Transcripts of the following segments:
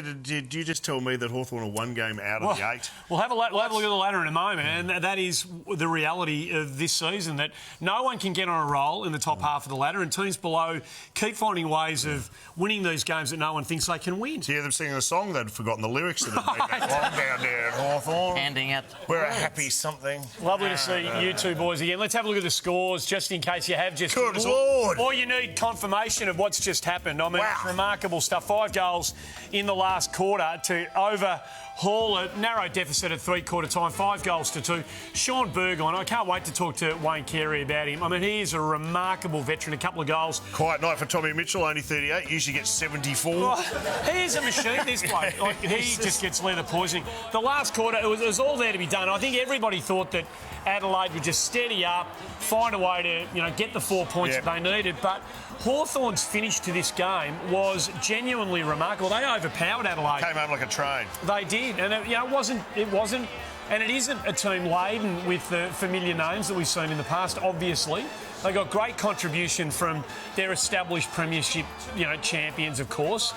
Lee, did you just tell me that Hawthorn are one game out of the 8? We'll have a look at the ladder in a moment, and that is the reality of this season, that no one can get on a roll in the top half of the ladder, and teams below keep finding ways of winning these games that no one thinks they can win. To hear them singing a song, they'd forgotten the lyrics that had been that long down there at Hawthorn. Handing out. We're a happy something. Lovely to see you two boys again. Let's have a look at the scores, just in case you have just... Good Lord! Or you need confirmation of what's just happened. I mean, It's remarkable stuff. 5 goals in the last quarter to overhaul a narrow deficit at three-quarter time, 5 goals to 2. Sean Burgoyne, I can't wait to talk to Wayne Carey about him. I mean, he is a remarkable veteran, a couple of goals. Quiet night for Tommy Mitchell, only 38, usually gets 74. Well, he is a machine, this bloke. Like, he just gets leather poisoning. The last quarter, it was all there to be done. I think everybody thought that Adelaide would just steady up, find a way to, get the 4 points that they needed. But Hawthorn's finish to this game was genuinely remarkable. They overpowered Adelaide. Came home like a train. They did, and it wasn't, and it isn't a team laden with the familiar names that we've seen in the past. Obviously, they got great contribution from their established premiership, champions, of course.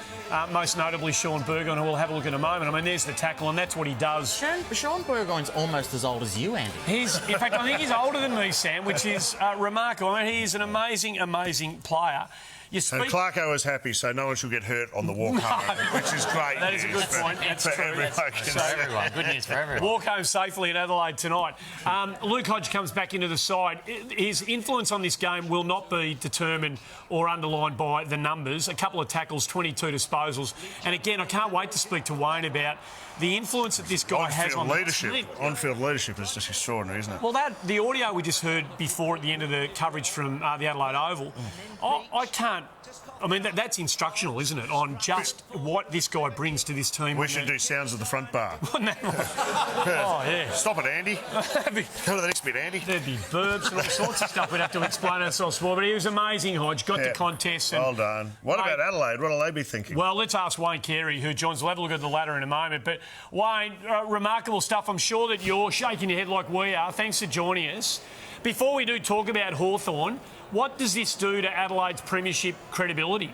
Most notably Sean Burgoyne, who we'll have a look at in a moment. I mean, there's the tackle, and that's what he does. Sean Burgoyne's almost as old as you, Andy. In fact, I think he's older than me, Sam, which is remarkable. I mean, he is an amazing, amazing player. And Clarko is happy, so no one should get hurt on the walk home, which is great. That is a good point. That's true. Everyone. Good news for everyone. Walk home safely in Adelaide tonight. Luke Hodge comes back into the side. His influence on this game will not be determined or underlined by the numbers. A couple of tackles, 22 disposals. And again, I can't wait to speak to Wayne about the influence that this guy has on leadership. the team. On-field leadership is just extraordinary, isn't it? Well, the audio we just heard before at the end of the coverage from the Adelaide Oval, I can't... I mean, that's instructional, isn't it, on just what this guy brings to this team. We should do sounds of the front bar. Oh, yeah. Stop it, Andy. Come to the next bit, Andy. There'd be burps and all sorts of stuff we'd have to explain ourselves for, but he was amazing, Hodge. Got to contests. Well done. What about Adelaide? What will they be thinking? Well, let's ask Wayne Carey, who joins. We'll have a look at the ladder in a moment. But, Wayne, remarkable stuff. I'm sure that you're shaking your head like we are. Thanks for joining us. Before we do talk about Hawthorn, what does this do to Adelaide's premiership credibility?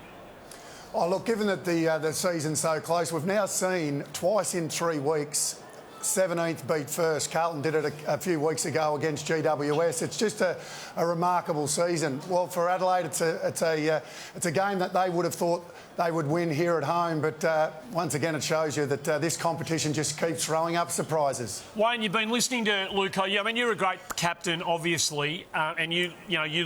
Oh, look, given that the season's so close, we've now seen twice in 3 weeks 17th beat first. Carlton did it a few weeks ago against GWS. It's just a remarkable season. Well, for Adelaide, it's a game that they would have thought they would win here at home, but once again it shows you that this competition just keeps throwing up surprises. Wayne, you've been listening to Luke Hodge. I mean, you're a great captain, obviously, and you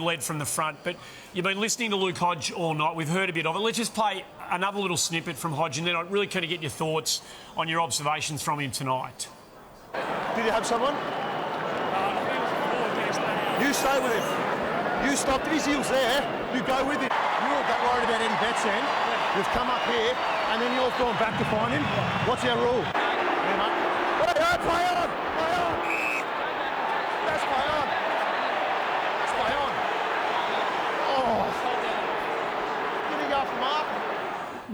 led from the front, but you've been listening to Luke Hodge all night. We've heard a bit of it. Let's just play another little snippet from Hodge, and then I'm really keen to get your thoughts on your observations from him tonight. Did you have someone? You stay with him. You stopped his heels there. You go with him. You all got worried about Eddie Betts. You've come up here, and then you've gone back to find him. What's our rule? Yeah, mate. Play on! Play on! That's play on! That's play on! Oh! Did he go for Mark?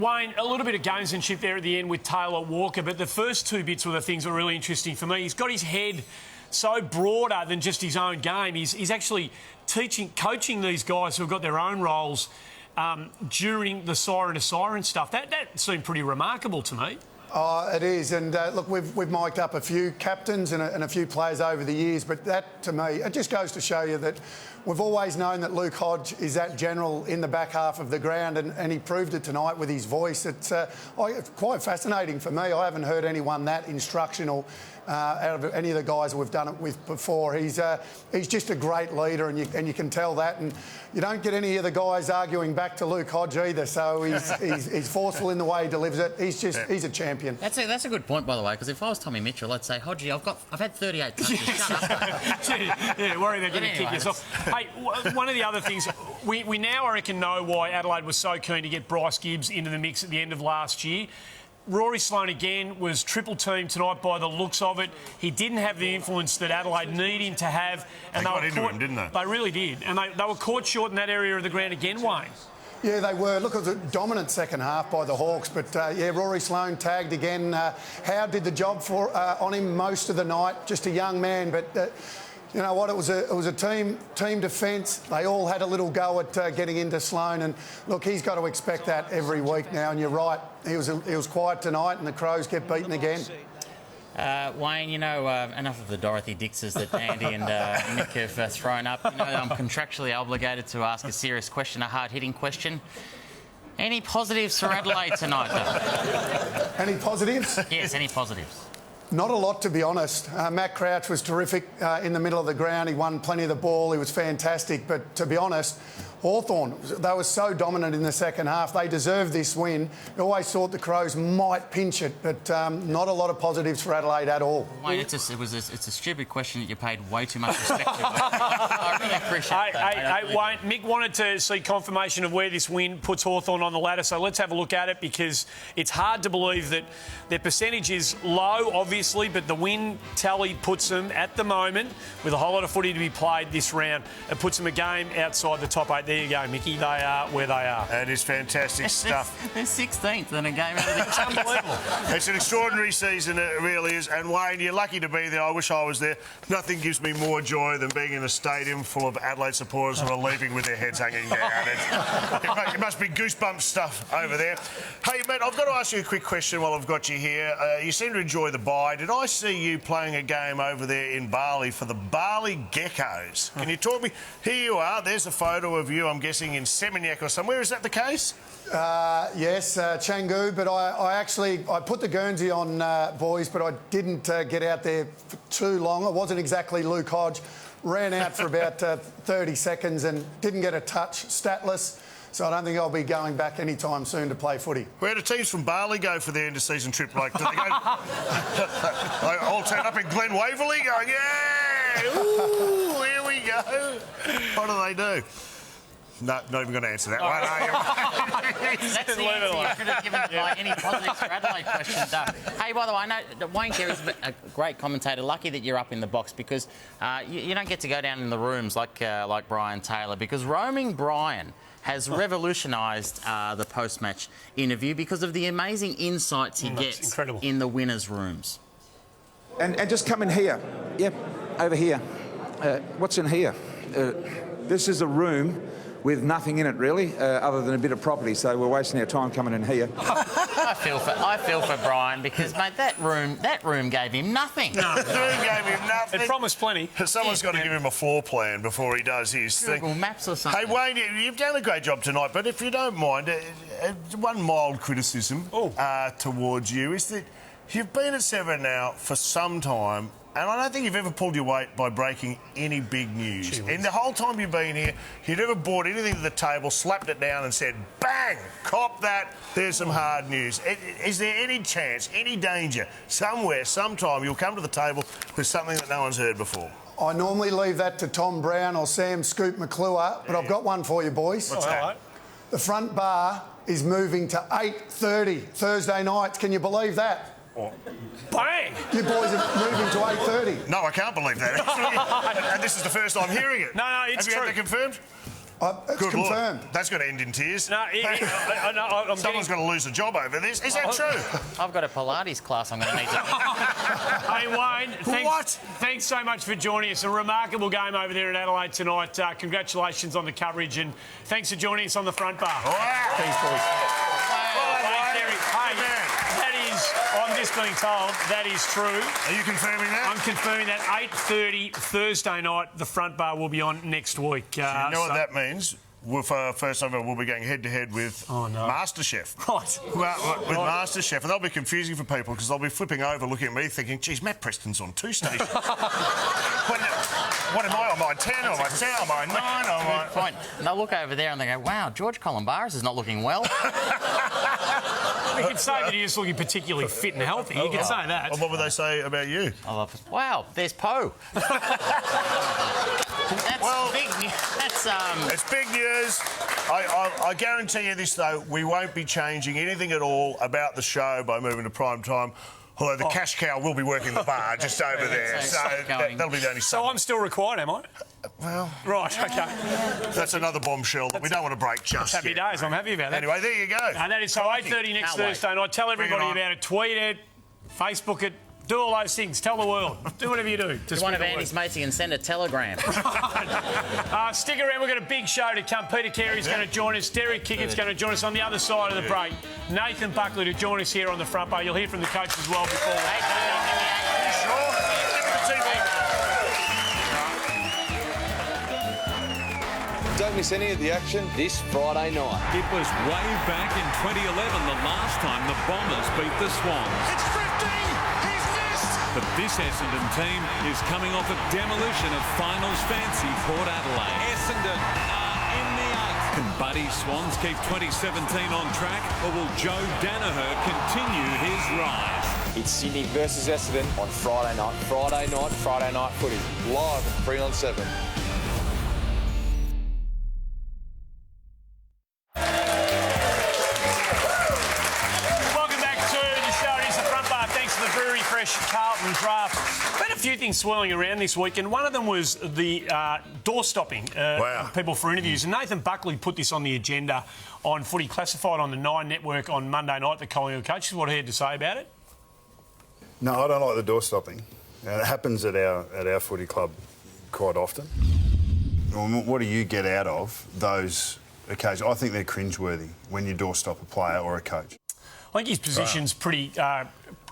Wayne, a little bit of gamesmanship there at the end with Taylor Walker, but the first 2 bits were the things that were really interesting for me. He's got his head so broader than just his own game. He's actually coaching these guys who have got their own roles during the siren-to-siren stuff. That seemed pretty remarkable to me. Oh, it is, and look, we've mic'd up a few captains and a few players over the years, but that, to me, it just goes to show you that we've always known that Luke Hodge is that general in the back half of the ground, and he proved it tonight with his voice. It's quite fascinating for me. I haven't heard anyone that instructional out of any of the guys we've done it with before. He's just a great leader, and you can tell that. And you don't get any of the guys arguing back to Luke Hodge either. So he's forceful in the way he delivers it. He's a champion. That's a good point, by the way, because if I was Tommy Mitchell, I'd say, Hodgie, I've had 38 touches. Shut up. Yeah, worry they're going to kick us off. Hey, one of the other things, we now, I reckon, know why Adelaide was so keen to get Bryce Gibbs into the mix at the end of last year. Rory Sloane again was triple teamed tonight by the looks of it. He didn't have the influence that Adelaide need him to have. And they got into him, didn't they? They really did. And they were caught short in that area of the ground again, Wayne. Yeah, they were. Look, it was a dominant second half by the Hawks, but Rory Sloane tagged again. Howard did the job on him most of the night. Just a young man, but You know what? It was a team defence. They all had a little go at getting into Sloane, and look, he's got to expect that every week now. And you're right, he was quiet tonight, and the Crows get beaten again. Wayne, you know, enough of the Dorothy Dixes that Andy and Mick have thrown up. You know, I'm contractually obligated to ask a serious question, a hard-hitting question. Any positives for Adelaide tonight, though? Any positives? Yes, any positives. Not a lot, to be honest. Matt Crouch was terrific in the middle of the ground. He won plenty of the ball. He was fantastic. But to be honest, Hawthorn, they were so dominant in the second half. They deserved this win. I always thought the Crows might pinch it, but not a lot of positives for Adelaide at all. Wayne, it's a stupid question that you paid way too much respect to. I really appreciate that. Hey, Wayne, Mick wanted to see confirmation of where this win puts Hawthorn on the ladder, so let's have a look at it, because it's hard to believe that their percentage is low, obviously, but the win tally puts them at the moment, with a whole lot of footy to be played this round, it puts them a game outside the top 8. There you go, Mickey. They are where they are. That is fantastic stuff. They're 16th in a game out of the... It's unbelievable. It's an extraordinary season, it really is. And Wayne, you're lucky to be there. I wish I was there. Nothing gives me more joy than being in a stadium full of Adelaide supporters who are leaving with their heads hanging down. It must be goosebump stuff over there. Hey, mate, I've got to ask you a quick question while I've got you here. You seem to enjoy the bye. Did I see you playing a game over there in Bali for the Bali Geckos? Can you talk me? Here you are. There's a photo of you, I'm guessing, in Seminyak or somewhere. Is that the case? Yes, Canggu, but I put the Guernsey on, boys, but I didn't get out there for too long. It wasn't exactly Luke Hodge. Ran out for about 30 seconds and didn't get a touch, statless. So I don't think I'll be going back anytime soon to play footy. Where do teams from Bali go for their end-of-season trip? Like, do they go... they all turn up in Glen Waverley going, yeah, ooh, here we go. What do they do? No, not even going to answer that one, are you? That's the answer you should have given by any positives for Adelaide question. Hey, by the way, I know Wayne Carey's a great commentator. Lucky that you're up in the box, because you don't get to go down in the rooms like Brian Taylor, because Roaming Brian has revolutionised the post-match interview because of the amazing insights he gets in the winners' rooms. And just come in here. Yep, over here. What's in here? This is a room with nothing in it, really, other than a bit of property, so we're wasting our time coming in here. I feel for Brian, because, mate, that room gave him nothing. No, the room gave him nothing. It promised plenty. Someone's got to give him a floor plan before he does his Google thing. Maps or something. Hey, Wayne, you've done a great job tonight, but if you don't mind, one mild criticism towards you is that you've been at Seven now for some time, and I don't think you've ever pulled your weight by breaking any big news. In the whole time you've been here, you've never brought anything to the table, slapped it down and said, bang, cop that, there's some hard news. Is there any chance, any danger, somewhere, sometime, you'll come to the table with something that no one's heard before? I normally leave that to Tom Brown or Sam Scoop McClure, but I've got one for you, boys. What's that? Right. The front bar is moving to 8:30 Thursday nights. Can you believe that? Bang! You boys are moving to 8:30. No, I can't believe that, actually. And this is the first I'm hearing it. No, it's Have you true. had that confirmed? It's Good confirmed. Lord. That's going to end in tears. No, Someone's going to lose a job over this. Is that true? I've got a Pilates class I'm going to need to... Hey, Wayne, thanks so much for joining us. A remarkable game over there in Adelaide tonight. Congratulations on the coverage, and thanks for joining us on the front bar. Wow. Thanks, boys. Wayne Carey. Hey, I'm just being told that is true. Are you confirming that? I'm confirming that 8:30 Thursday night, the front bar will be on next week. You know what that means? For first time, we'll be going head-to-head with MasterChef. Right. With MasterChef. And that'll be confusing for people, because they'll be flipping over, looking at me, thinking, geez, Matt Preston's on 2 stations. What am I? Am I 10? Am I 10? Am I 9? Good point. And they'll look over there and they go, wow, George Columbaris is not looking well. You could say that he is looking particularly fit and healthy. You could say that. And what would they say about you? Wow, there's Poe. That's big news. It's big news. I guarantee you this, though, we won't be changing anything at all about the show by moving to prime time. Although the cash cow will be working the bar just over there. So that'll be the only... So I'm still required, am I? Well... Right, OK. That's another bombshell that we don't want to break just Happy yet. days, I'm happy about that. Anyway, there you go. And that is so 8:30 next Thursday night. Tell everybody about it. Tweet it, Facebook it, Do all those things. Tell the world. Do whatever you do. To one of Andy's mates, he can send a telegram. Stick around. We've got a big show to come. Peter Carey's going to join us. Derek Kickett's going to join us on the other side of the break. Nathan Buckley to join us here on the front bar. You'll hear from the coach as well before. Don't miss any of the action this Friday night. It was way back in 2011, the last time the Bombers beat the Swans. It's 50! He's missed! But this Essendon team is coming off a demolition of finals fancy Port Adelaide. Essendon are in the eight. Can Buddy Swans keep 2017 on track, or will Joe Danaher continue his rise? It's Sydney versus Essendon on Friday night. Friday night footy. Live at 3 on 7. Carlton draft. We had a few things swirling around this week, and one of them was the door stopping people for interviews. And Nathan Buckley put this on the agenda on Footy Classified on the Nine Network on Monday night. The Collingwood coach. This is what he had to say about it. No, I don't like the door stopping. It happens at our footy club quite often. What do you get out of those occasions? I think they're cringeworthy when you door stop a player or a coach. I think his position's pretty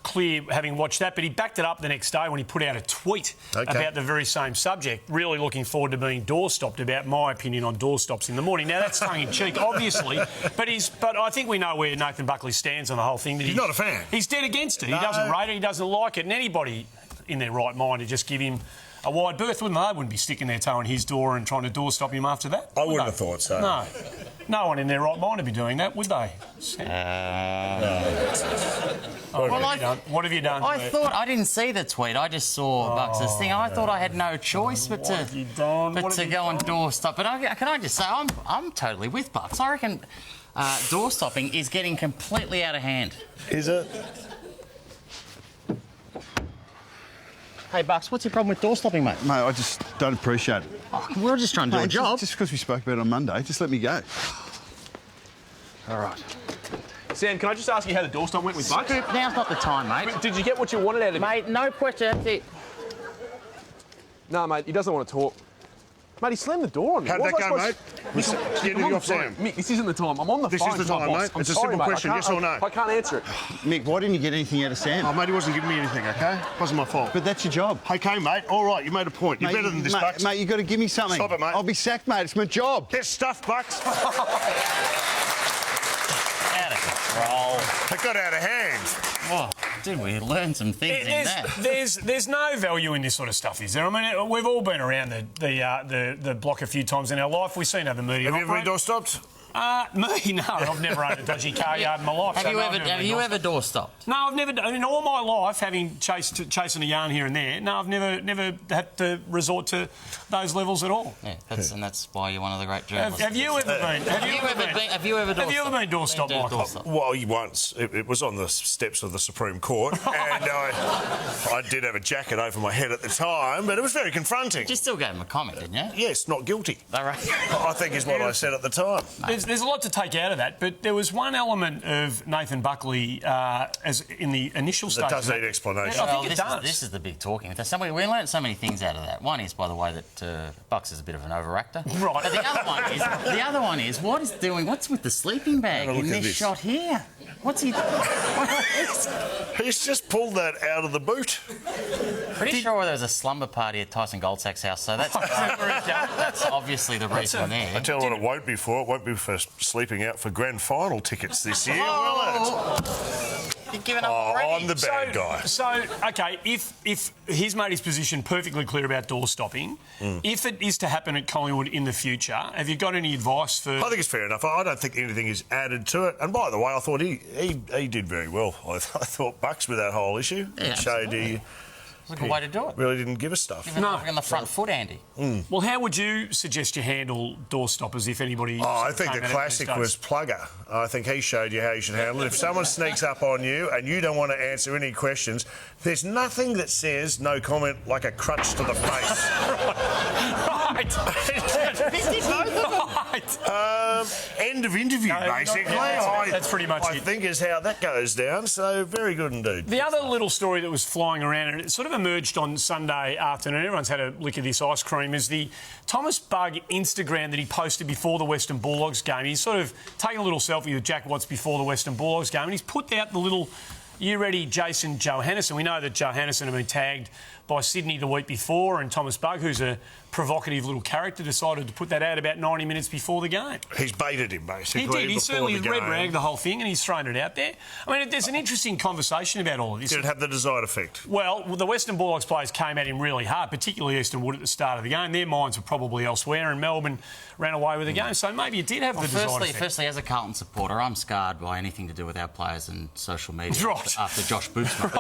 clear having watched that, but he backed it up the next day when he put out a tweet about the very same subject. Really looking forward to being door stopped about my opinion on door stops in the morning. Now that's tongue in cheek, obviously, but I think we know where Nathan Buckley stands on the whole thing. That he's not a fan. He's dead against it. No. He doesn't rate it. He doesn't like it. And anybody in their right mind would just give him a wide berth, wouldn't they? Wouldn't be sticking their toe in his door and trying to door stop him after that. I wouldn't have thought so. No. No one in their right mind would be doing that, would they? What have you done? I didn't see the tweet. I just saw Bucks' thing. I thought I had no choice but to go and door stop. But can I just say, I'm totally with Bucks. I reckon door stopping is getting completely out of hand. Is it? Hey, Bucks, what's your problem with door stopping, mate? Mate, I just don't appreciate it. Oh, we're just trying to do a job. Just because we spoke about it on Monday, just let me go. All right. Sam, can I just ask you how the door stop went with Bucks? Now's not the time, mate. Did you get what you wanted out of it? Mate, no question. That's it. No, mate, he doesn't want to talk. Mate, he slammed the door on me. How'd that go, mate? Get off, Sam. Mick, this isn't the time. I'm on the phone. This is the time, mate. It's a simple question, yes or no. I can't answer it. Mick, why didn't you get anything out of Sam? Oh, mate, he wasn't giving me anything, OK? Wasn't my fault. But that's your job. OK, mate, all right, you made a point. You're better than this, Bucks. Mate, you've got to give me something. Stop it, mate. I'll be sacked, mate. It's my job. Get stuffed, Bucks. Out of control. It got out of hand. Oh, did we learn some things in that? There's no value in this sort of stuff, is there? I mean, we've all been around the block a few times in our life. We've seen other media. Have you ever been door stopped? Me, no. I've never owned a dodgy car yard in my life. Have you ever door stopped? No, I've never done. In all my life, having chasing a yarn here and there, no, I've never had to resort to those levels at all. Yeah, that's why you're one of the great journalists. Have you ever been? Have you ever been door stopped, Michael? Well, once. It was on the steps of the Supreme Court, and I did have a jacket over my head at the time, but it was very confronting. You still gave him a comment, didn't you? Yes, not guilty. All right. I think is what I said at the time. There's a lot to take out of that, but there was one element of Nathan Buckley as in the initial stage. That does need explanation. I think it does. This is the big talking. We learned so many things out of that. One is, by the way, that Bucks is a bit of an overactor. Right. But the other one is what's with the sleeping bag in this shot here? What's he? He's just pulled that out of the boot. Pretty sure there was a slumber party at Tyson Goldsack's house, so that's obviously the reason there. I tell you what it won't be for. It won't be for sleeping out for grand final tickets this year, will it? You're giving up already. I'm the bad guy. So, OK, if he's made his position perfectly clear about door stopping, if it is to happen at Collingwood in the future, have you got any advice for... I think it's fair enough. I don't think anything is added to it. And by the way, I thought he did very well. I thought Bucks with that whole issue. Yeah, showed he... That's a good way to do it. Really didn't give us stuff. No. On the front foot, Andy. Well, how would you suggest you handle door stoppers if anybody... I think the classic was Plugger. I think he showed you how you should handle it. If someone sneaks up on you and you don't want to answer any questions, there's nothing that says no comment like a crutch to the face. Right. End of interview, basically. That's pretty much I it. think is how that goes down. So very good indeed. The other little story that was flying around, and it sort of emerged on Sunday afternoon, everyone's had a lick of this ice cream, is the Thomas Bugg Instagram that he posted before the Western Bulldogs game. He's sort of taken a little selfie with Jack Watts before the Western Bulldogs game, and he's put out the little "You ready, Jason Johannisen?" We know that Johannisen had been tagged by Sydney the week before, and Thomas Bugg, who's a provocative little character, decided to put that out about 90 minutes before the game. He's baited him, basically. He did. He certainly before the red ragged the whole thing, and he's thrown it out there. I mean, there's an interesting conversation about all of this. Did it have the desired effect? Well, the Western Bulldogs players came at him really hard, particularly Easton Wood at the start of the game. Their minds were probably elsewhere, and Melbourne ran away with the game. So maybe it did have the desired effect. Firstly, as a Carlton supporter, I'm scarred by anything to do with our players and social media after Josh Bootsma.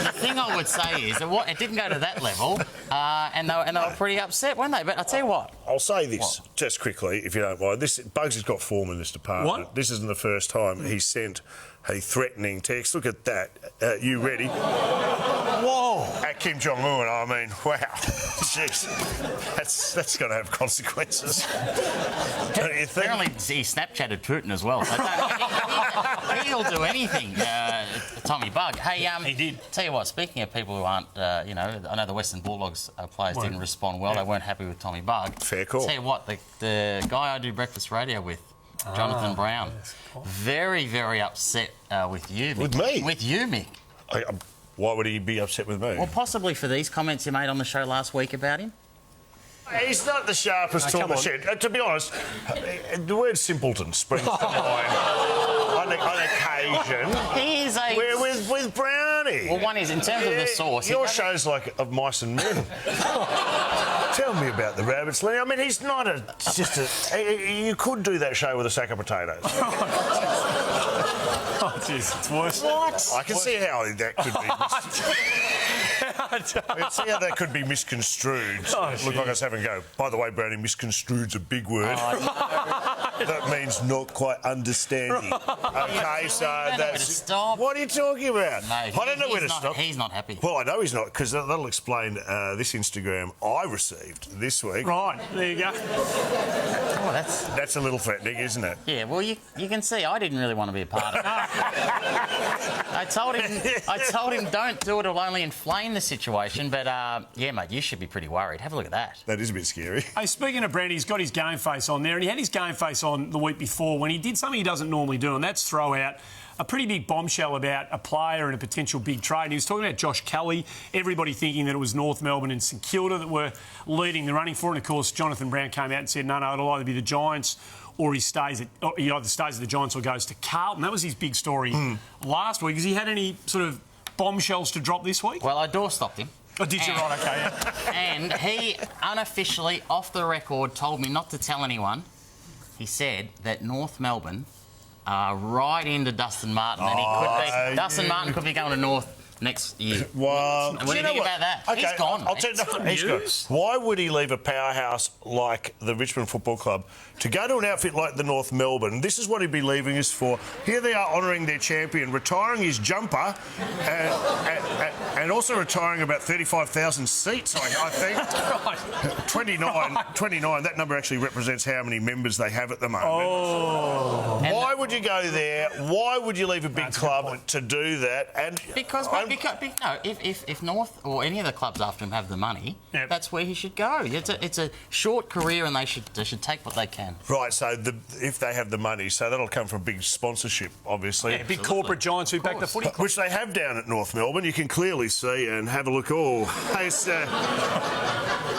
The thing I would say is that it didn't go to that level, and they were pretty upset, weren't they? But I'll tell you what. I'll say this just quickly, if you don't mind. Bugs has got form in this department. What? This isn't the first time he's sent a threatening text. Look at that. You ready? Whoa! At Kim Jong-un, I mean, wow. Jeez. That's going to have consequences. Don't you think? Apparently he Snapchatted Putin as well. So he'll do anything, Tommy Bugg. Hey, he did. Tell you what, speaking of people who aren't, I know the Western Bulldogs players didn't respond well. They weren't happy with Tommy Bugg. Fair call. Tell you what, the guy I do breakfast radio with, Jonathan Brown, very, very upset with you, Mick. With me? With you, Mick. Why would he be upset with me? Well, possibly for these comments you made on the show last week about him. He's not the sharpest tool in the shed. To be honest, the word simpleton springs to mind on occasion. He is a... We're with Brownie. Well, one is, in terms of the source... Your show's like of mice and men. Tell me about the rabbits, Lenny. I mean, he's not you could do that show with a sack of potatoes. Oh, jeez, it's worse. What? I can see how that could be. I can see how that could be misconstrued. Look like I was having a go. By the way, Brownie, misconstrued's a big word. That means not quite understanding. Okay, so that's... Stop. What are you talking about? No, I don't know where to stop. He's not happy. Well, I know he's not, because that'll explain this Instagram I received this week. Right, there you go. Oh, that's a little threatening, isn't it? Yeah, well, you can see I didn't really want to be a part of it. I told him don't do it, it'll only inflame the situation. But, yeah, mate, you should be pretty worried. Have a look at that. That is a bit scary. Hey, speaking of Brand, he's got his game face on there, and he had his game face on the week before when he did something he doesn't normally do, and that's throw out a pretty big bombshell about a player and a potential big trade. And he was talking about Josh Kelly, everybody thinking that it was North Melbourne and St Kilda that were leading the running for it. And, of course, Jonathan Brown came out and said, no, it'll either be the Giants or he either stays at the Giants or goes to Carlton. That was his big story last week. Has he had any sort of bombshells to drop this week? Well, I door-stopped him. Oh, did you? Right, OK. Yeah. And he unofficially, off the record, told me not to tell anyone. He said that North Melbourne are right into Dustin Martin, and he could be... Dustin Martin could be going to North next year. Well, what do you think about that? Okay, he's gone. I'll tell you, he's gone. Why would he leave a powerhouse like the Richmond Football Club to go to an outfit like the North Melbourne? This is what he'd be leaving us for. Here they are honouring their champion, retiring his jumper, and also retiring about 35,000 seats, I think. 29. That number actually represents how many members they have at the moment. Oh. Why would you go there? Why would you leave a big club to do that? And if North or any of the clubs after him have the money, that's where he should go. It's a short career, and they should take what they can. Right. So if they have the money, so that'll come from big sponsorship, obviously. Yeah, big corporate giants who back the footy club. Which they have down at North Melbourne. You can clearly see and have a look.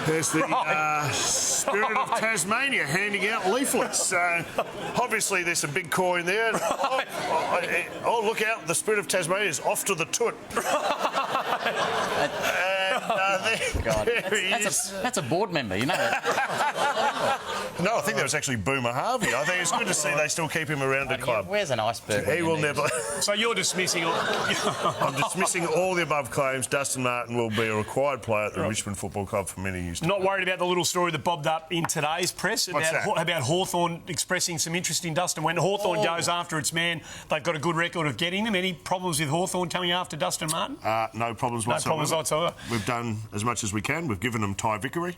There's the Spirit of Tasmania handing out leaflets. Obviously, there's some big coin there. Oh, look out! The Spirit of Tasmania is off to the toot. God, that's a board member, you know that. No, I think that was actually Boomer Harvey. I think it's good to see they still keep him around the club. Where's an iceberg? He will never... So you're dismissing... I'm dismissing all the above claims. Dustin Martin will be a required player at the Richmond Football Club for many years to come. Not worried about the little story that bobbed up in today's press about Hawthorn expressing some interest in Dustin. When Hawthorn goes after its man, they've got a good record of getting them. Any problems with Hawthorn coming after Dustin Martin? No problems whatsoever. No problems whatsoever. We've done as much as we can. We've given them Ty Vickery.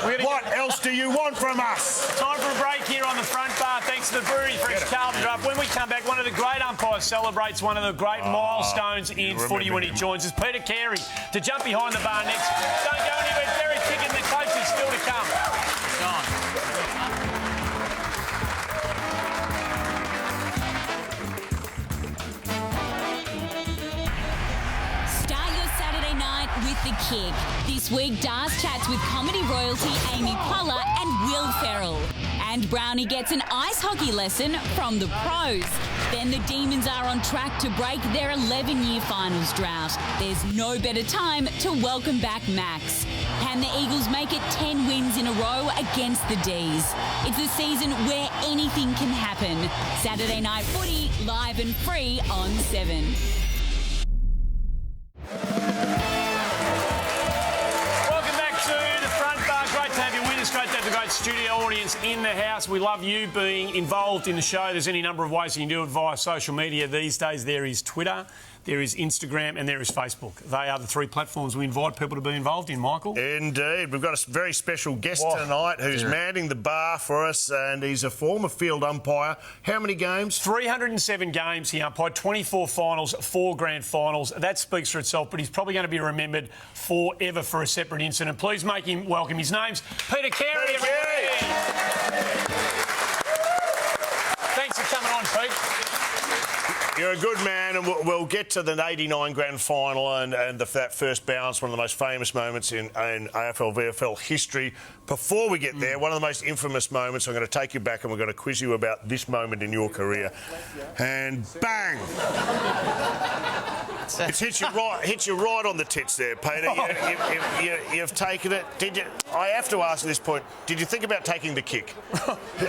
What else do you want from us? Time for a break here on the front bar. Thanks to the Brewery Fresh Carlton Draft. When we come back, one of the great umpires celebrates one of the great milestones in footy when he joins us. Peter Carey to jump behind the bar next. Don't go anywhere. Derek Pickett and the coach is still to come. Start your Saturday night with The Kick. This week, Dars chats with comedy royalty Amy Poehler and Will Ferrell. And Brownie gets an ice hockey lesson from the pros. Then the Demons are on track to break their 11-year finals drought. There's no better time to welcome back Max. Can the Eagles make it 10 wins in a row against the D's? It's a season where anything can happen. Saturday Night Footy, live and free on 7. Welcome back to the front bar. Great to have you with us. Great to have the great studio audience in the house. We love you being involved in the show. There's any number of ways you can do it via social media these days. There is Twitter, there is Instagram and there is Facebook. They are the three platforms we invite people to be involved in, Michael. Indeed. We've got a very special guest tonight who's manning the bar for us, and he's a former field umpire. How many games? 307 games he umpired, 24 finals, 4 grand finals. That speaks for itself, but he's probably going to be remembered forever for a separate incident. Please make him welcome. His name's Peter Carey. Thanks for coming on, Pete. You're a good man, and we'll get to the 89 grand final and that first bounce, one of the most famous moments in AFL VFL history. Before we get there, one of the most infamous moments, I'm going to take you back and we're going to quiz you about this moment in your career. And bang! It's hit you right on the tits there, Peter. You've taken it. Did you? I have to ask at this point, did you think about taking the kick?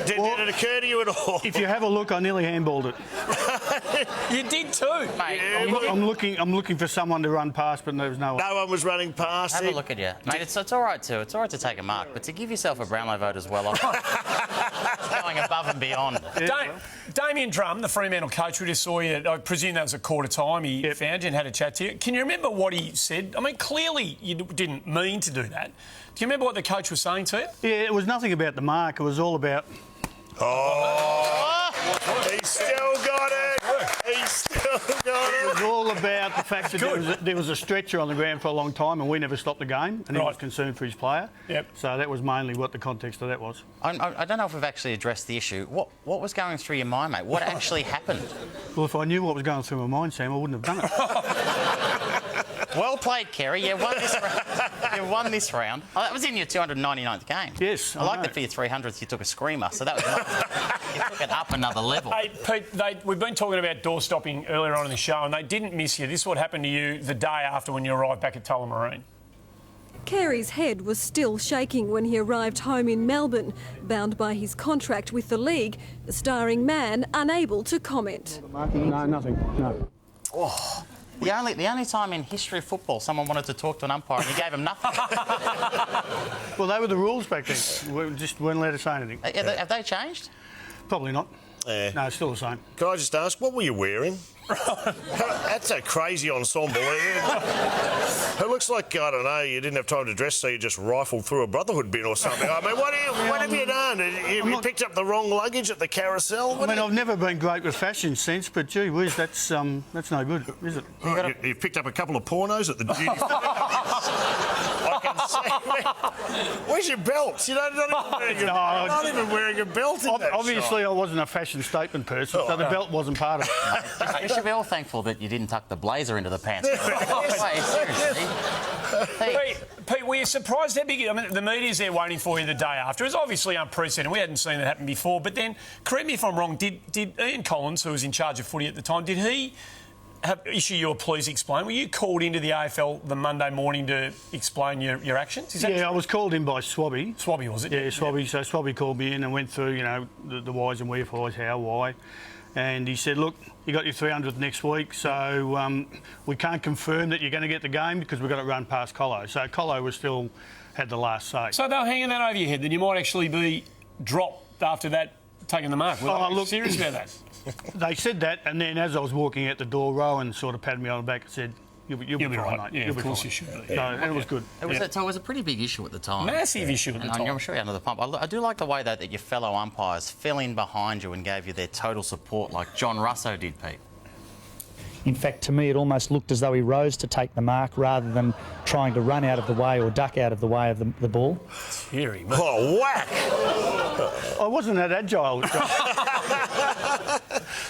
Did it occur to you at all? If you have a look, I nearly handballed it. You did too, mate. I'm looking for someone to run past, but there was no one. No one was running past. Have a look at you, mate. It's all right too. It's all right to take a mark, but to give yourself a Brownlow vote as well, going above and beyond. Damien Drum, the Fremantle coach, we just saw you. I presume that was a quarter time. He found you and had a chat to you. Can you remember what he said? I mean, clearly you didn't mean to do that. Do you remember what the coach was saying to you? Yeah, it was nothing about the mark. It was all about. He's still got it. He's still got it. It was all about the fact that there was a stretcher on the ground for a long time and we never stopped the game, and he was concerned for his player. Yep. So that was mainly what the context of that was. I don't know if we've actually addressed the issue. What was going through your mind, mate? What actually happened? Well, if I knew what was going through my mind, Sam, I wouldn't have done it. Well played, Kerry. You won this round. You won this round. Oh, that was in your 299th game. Yes, I like that for your 300th you took a screamer, so that was nice. You took it up another level. Hey, Pete, we've been talking about door stopping earlier on in the show, and they didn't miss you. This is what happened to you the day after when you arrived back at Tullamarine. Carey's head was still shaking when he arrived home in Melbourne, bound by his contract with the league, the starring man unable to comment. No, nothing. No. Oh. The only time in history of football someone wanted to talk to an umpire and you gave him nothing. Well, they were the rules back then. We just weren't allowed to say anything. Have they changed? Probably not. No, it's still the same. Can I just ask, what were you wearing? That's a crazy ensemble. It looks like, I don't know, you didn't have time to dress, so you just rifled through a Brotherhood bin or something. I mean, what have you done? You picked up the wrong luggage at the carousel? I've never been great with fashion sense, but gee whiz, that's no good, is it? You've picked up a couple of pornos at the duty free. I can see. Where's your belt? You're not even wearing a belt in that Obviously, shot. I wasn't a fashion statement person, so the belt wasn't part of it. You should be all thankful that you didn't tuck the blazer into the pants. Seriously. Pete, were you surprised how big... I mean, the media's there waiting for you the day after. It was obviously unprecedented. We hadn't seen that happen before. But then, correct me if I'm wrong, did Ian Collins, who was in charge of footy at the time, did he issue you a please explain? Were you called into the AFL the Monday morning to explain your actions? I was called in by Swabby. Swabby, was it? Yeah, Swabby. So Swabby called me in and went through, the whys and wherefores, how, why. And he said, look, you got your 300th next week, so we can't confirm that you're going to get the game because we've got to run past Colo. So Colo still had the last say. So they were hanging that over your head, that you might actually be dropped after that, taking the mark. Look, serious about that? They said that, and then as I was walking out the door, Rowan sort of patted me on the back and said, you'll be fine, right. mate. Yeah, You'll of be course fine. you should. And it was good. So it was a pretty big issue at the time. Massive issue at the time. I'm sure you're under the pump. I do like the way that your fellow umpires fell in behind you and gave you their total support, like John Russo did, Pete. In fact, to me, it almost looked as though he rose to take the mark rather than trying to run out of the way or duck out of the way of the ball. Theory, Oh, whack! I wasn't that agile.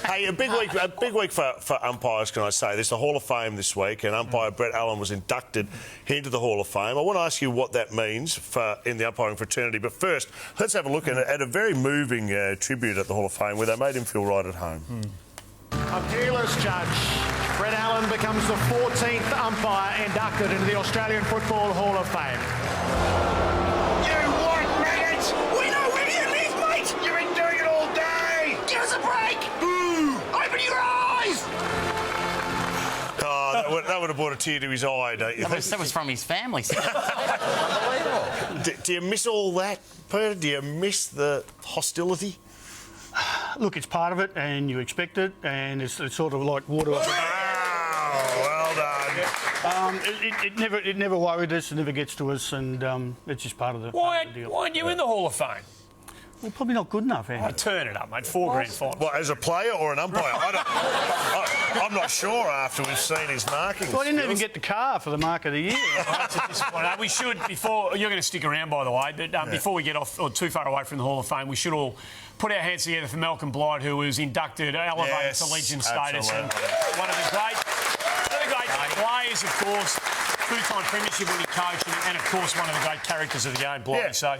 Hey, a big week for umpires, can I say? There's the Hall of Fame this week, and umpire Brett Allen was inducted into the Hall of Fame. I want to ask you what that means in the umpiring fraternity. But first, let's have a look at a very moving tribute at the Hall of Fame where they made him feel right at home. A peerless judge. Brett Allen becomes the 14th umpire inducted into the Australian Football Hall of Fame. You want maggots? We know where you live, mate! You've been doing it all day! Give us a break! Boo! Open your eyes! Oh, that would have brought a tear to his eye, don't you? That was from his family. Unbelievable. Do you miss all that, Peter? Do you miss the hostility? Look, it's part of it, and you expect it, and it's sort of like water. Well done. It never worried us, it never gets to us, and it's just part of the deal. Why aren't you in the Hall of Fame? Well, probably not good enough, Andy. Turn it up, mate. 4 grand finals. What, as a player or an umpire? I'm not sure after we've seen his marking. Well, I didn't even get the car for the mark of the year. That's a disappointment. We should, before... You're going to stick around, by the way, but before we get off or too far away from the Hall of Fame, we should all put our hands together for Malcolm Blight, who was inducted, elevated to legend status. And one of the great players, of course, two-time premiership winning coach, and of course one of the great characters of the game, Blighty. Yeah, so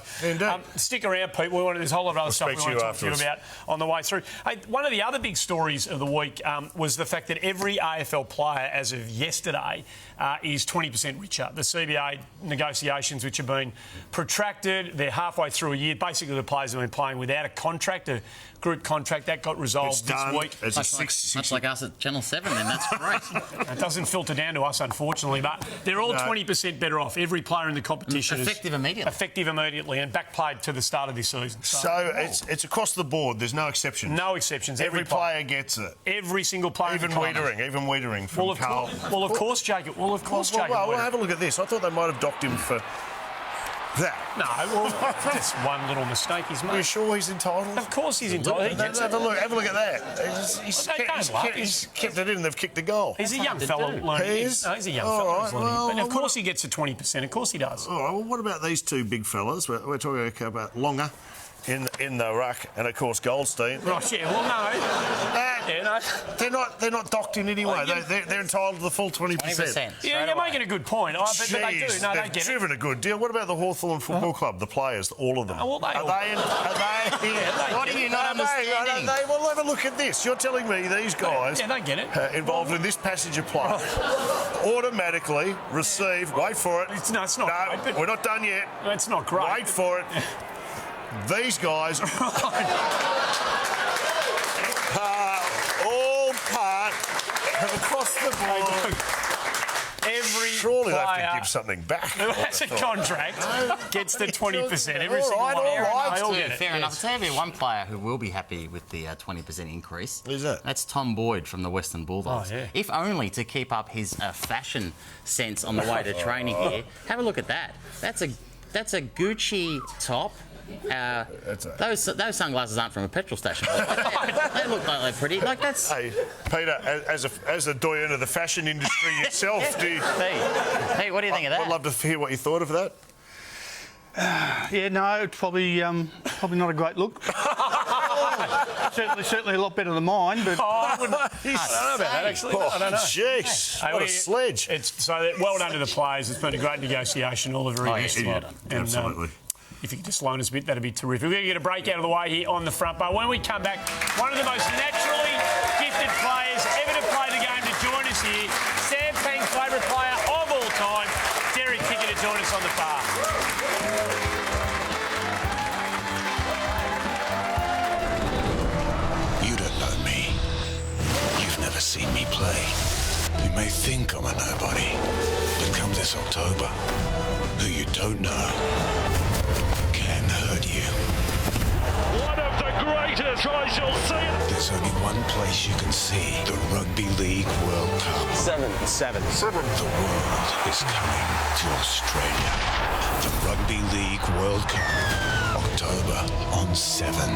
stick around, Pete. There's a whole lot of other stuff we want to talk to you about on the way through. Hey, one of the other big stories of the week was the fact that every AFL player, as of yesterday, is 20% richer. The CBA negotiations, which have been protracted, they're halfway through a year. Basically, the players have been playing without a contract, a group contract. That got resolved this week. It's much like us at Channel 7, then. That's great. It doesn't filter down to us, unfortunately, but they're all 20% better off. Every player in the competition Effective immediately. Effective immediately and backpaid to the start of this season. So it's across the board. There's no exceptions. No exceptions. Every player gets it. Every single player. Even Wiedering from Carl. Well, of course, Jacob. Well, have a look at this. I thought they might have docked him for that. No, well, that's one little mistake he's made. Are you sure he's entitled? Of course he's entitled. Have a look at that. He's kept it in. They've kicked the goal. He's a young fellow learning. He's a young fellow. And of course he gets to 20%. Of course he does. All right. Well, what about these two big fellas? We're talking about Longer in the ruck, and of course Goldstein. Right, yeah, well, no. They're not docked in any way. They're entitled to the full 20%. Yeah, you're making a good point. But they do. No, they get it. Driven a good deal. What about the Hawthorn Football Club, the players, all of them? Well, What are you not understanding? Well, have a look at this. You're telling me these guys they get it. Involved in this passage of play automatically receive, wait for it. It's not great. We're not done yet. It's not great. Wait for it. These guys all part of across the board. Surely they have to give something back. Who has a contract gets the 20%. Every single one. All right. Fair enough. I'll tell you one player who will be happy with the 20% increase. Who's that? That's Tom Boyd from the Western Bulldogs. Oh, yeah. If only to keep up his fashion sense on the way to training here. Have a look at that. That's a Gucci top. Those sunglasses aren't from a petrol station. They look like they're pretty. Like that's. Hey, Peter, as a doyen of the fashion industry yourself, do you? Hey, what do you think of that? I'd love to hear what you thought of that. Yeah, no, it's probably not a great look. certainly a lot better than mine, but I don't know about that actually. I don't know. Jeez, what a sledge! Well done to the players. It's been a great negotiation. All the very best. Well done. Absolutely. If you could just loan us a bit, that'd be terrific. We're going to get a break out of the way here on the front bar. When we come back, one of the most naturally gifted players ever to play the game to join us here, Sam Pang's favourite player of all time, Derek Kicker, to join us on the bar. You don't know me. You've never seen me play. You may think I'm a nobody, but come this October, who you don't know can hurt you. One of the greatest tries, you'll see it. There's only one place you can see the Rugby League World Cup. 7. The world is coming to Australia. The Rugby League World Cup, October on 7.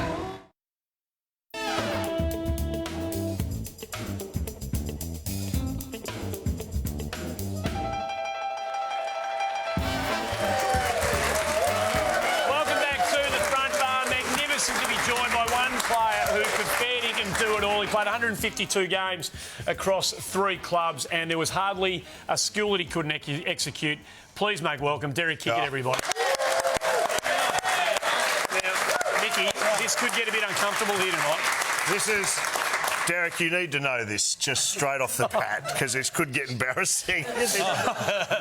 Welcome back to the front bar. Magnificent to be joined by one player who could fair dinkum do it all. He played 152 games across 3 clubs, and there was hardly a skill that he couldn't execute. Please make welcome Derek Kickett, everybody. Now, Mickey, this could get a bit uncomfortable here tonight. This is... Derek, you need to know this just straight off the bat because this could get embarrassing.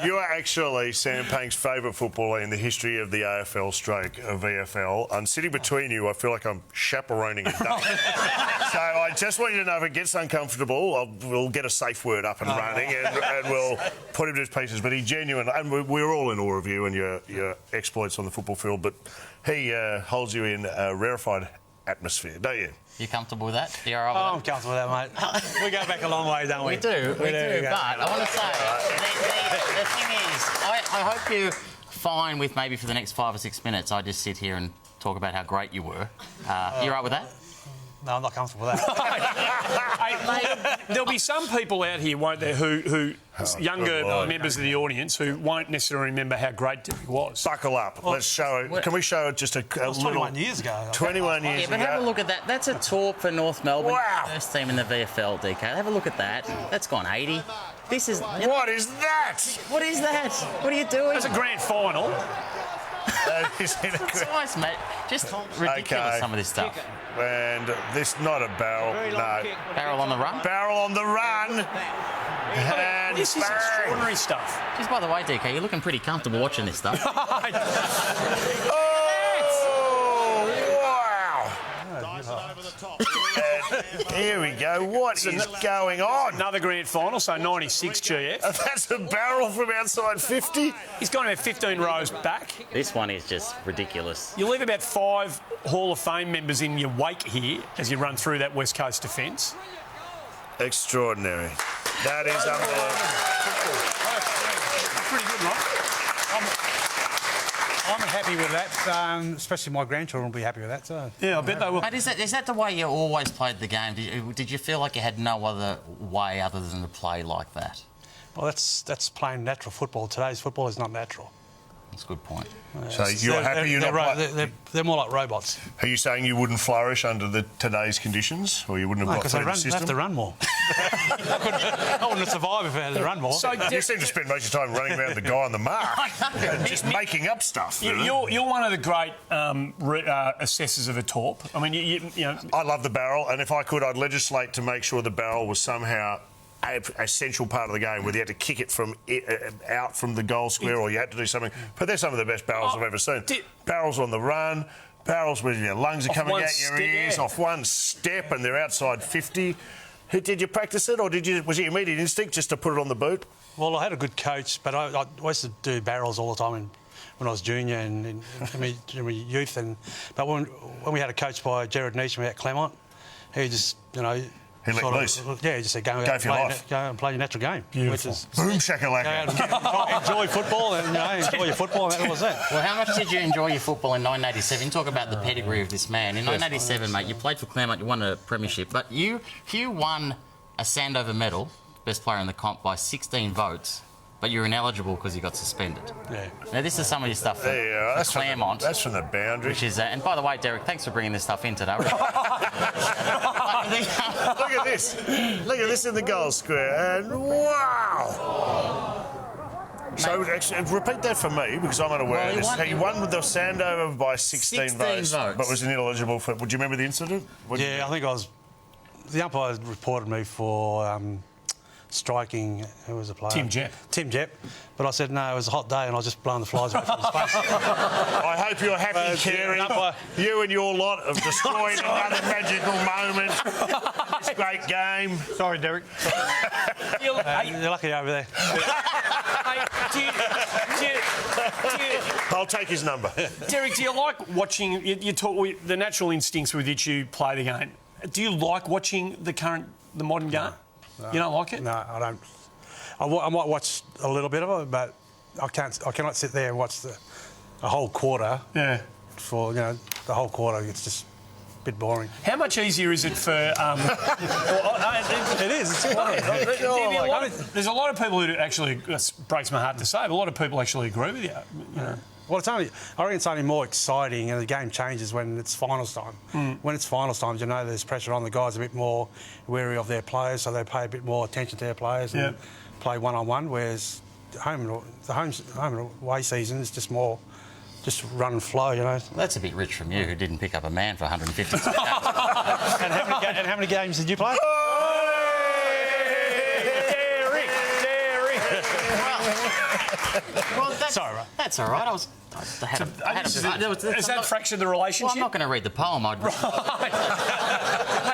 You are actually Sam Pank's favourite footballer in the history of the AFL stroke of VFL. And sitting between you, I feel like I'm chaperoning a date. So I just want you to know if it gets uncomfortable, we'll get a safe word up and running and we'll put him to his pieces. But he's genuine, and we're all in awe of you and your exploits on the football field. But he holds you in a rarefied atmosphere, don't you? You comfortable with that? You're all right I'm comfortable with that, mate. We go back a long way, don't we? We do, but I want to say, the thing is, I hope you're fine with maybe for the next 5 or 6 minutes I just sit here and talk about how great you were. You all right with that? No, I'm not comfortable with that. There'll be some people out here, won't there, who younger members of the audience who won't necessarily remember how great Derek was. Buckle up. Let's show it. Can we show it just a little... 21 years ago. 21 years Yeah, but ago. have a look at that. That's a talk for North Melbourne. Wow. First team in the VFL, DK. Have a look at that. That's gone 80. This is... What is that? What is that? What are you doing? It's a grand final. That is in a Nice, mate. Just ridiculous, some of this stuff. And this, not a barrel, no. Barrel on the run? Barrel on the run. And this is bang. extraordinary stuff. Just by the way, DK, you're looking pretty comfortable watching this stuff. Here we go. What is going on? Another grand final, so 96 GF. That's a barrel from outside 50. He's gone about 15 rows back. This one is just ridiculous. You leave about 5 Hall of Fame members in your wake here as you run through that West Coast defence. Extraordinary. That is unbelievable. Pretty good, right? I'm happy with that, especially my grandchildren will be happy with that. So. Yeah, I bet they will. But is that the way you always played the game? Did you feel like you had no other way other than to play like that? Well, that's playing natural football. Today's football is not natural. That's a good point. So you're happy you're not... They're more like robots. Are you saying you wouldn't flourish under today's conditions? Or you wouldn't have got through the system? They have to run more. I wouldn't survive if I had to run more. So you seem to spend most of your time running around the guy on the mark. Just making up stuff. You're one of the great assessors of a torp. I mean, you know... I love the barrel, and if I could, I'd legislate to make sure the barrel was somehow an essential part of the game, where you had to kick it from out from the goal square, or you had to do something. But they're some of the best barrels I've ever seen. Barrels on the run, barrels where your lungs are coming out your ears, off one step, and they're outside 50. Did you practice it, or was it immediate instinct just to put it on the boot? Well, I had a good coach, but I used to do barrels all the time when I was junior and in my youth. But when we had a coach by Gerard Neesham at Claremont, he just, He let loose. Yeah, he just said, go and play your natural game. Beautiful. Boom shakalaka. Enjoy football and enjoy your football, and that was it. Well, how much did you enjoy your football in 1987? Talk about the pedigree of this man. In 1987, mate, you played for Claremont, you won a premiership, but you won a Sandover medal, best player in the comp, by 16 votes. But you're ineligible because you got suspended. Yeah. Now, this is some of your stuff for that's Claremont. That's from the boundary. Which is, and by the way, Derek, thanks for bringing this stuff in today. Look at this. Look at this in the goal square. And wow. So repeat that for me, because I'm unaware of this. He won with the Sandover by 16 votes, but was ineligible for... Would you remember the incident? I think I was... The umpire reported me for... striking, who was the player? Tim Jepp. But I said, no, it was a hot day and I was just blowing the flies away from his face. I hope you're happy, Kerry. You and your lot have destroyed another magical moment in this great game. Sorry, Derek. You're lucky over there. I'll take his number. Derek, do you like watching? You talk the natural instincts with which you play the game. Do you like watching the modern game? No. You don't like it? No, I don't. I might watch a little bit of it, but I cannot sit there and watch a whole quarter. Yeah. For the whole quarter, it's just a bit boring. How much easier is it for? It is. It's funny. There's a lot of people who actually. It breaks my heart to say, but a lot of people actually agree with you. You know. Well, I reckon it's only more exciting and the game changes when it's finals time. When it's finals time, there's pressure on. The guys a bit more wary of their players, so they pay a bit more attention to their players and play one-on-one, whereas the home and away season is just more run and flow, That's a bit rich from you, who didn't pick up a man for 150 games. And how many games did you play? Well, that's all right. Has that fractured the relationship? Well, I'm not going to read the poem. Hey,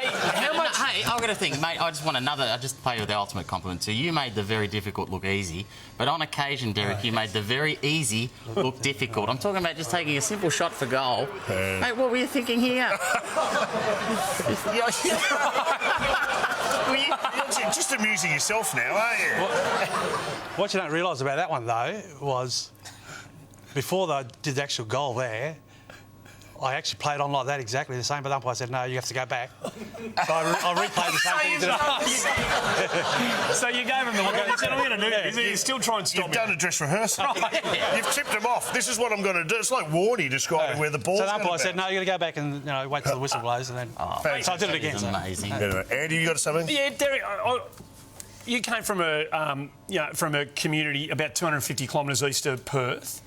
how much? Hey, I've got to think, mate. I just pay you the ultimate compliment too. You made the very difficult look easy, but on occasion, Derek, you made the very easy look difficult. I'm talking about just taking a simple shot for goal. Mate, what were you thinking here? You're just amusing yourself now, aren't you? What you don't realise about that one, though, was before they did the actual goal there, I actually played on like that exactly the same, but the umpire said, no, you have to go back. So I replayed the same thing. So you gave him the look. He said, I'm going to do this. He's still trying to stop You've done a dress rehearsal. You've tipped him off. This is what I'm going to do. It's like Warney describing where the ball's So the going to umpire said, no, you've got to go back and wait till the whistle blows, and then... so I did it again. Amazing. Andy, you got something? Yeah, Derek, you came from a community about 250 kilometres east of Perth,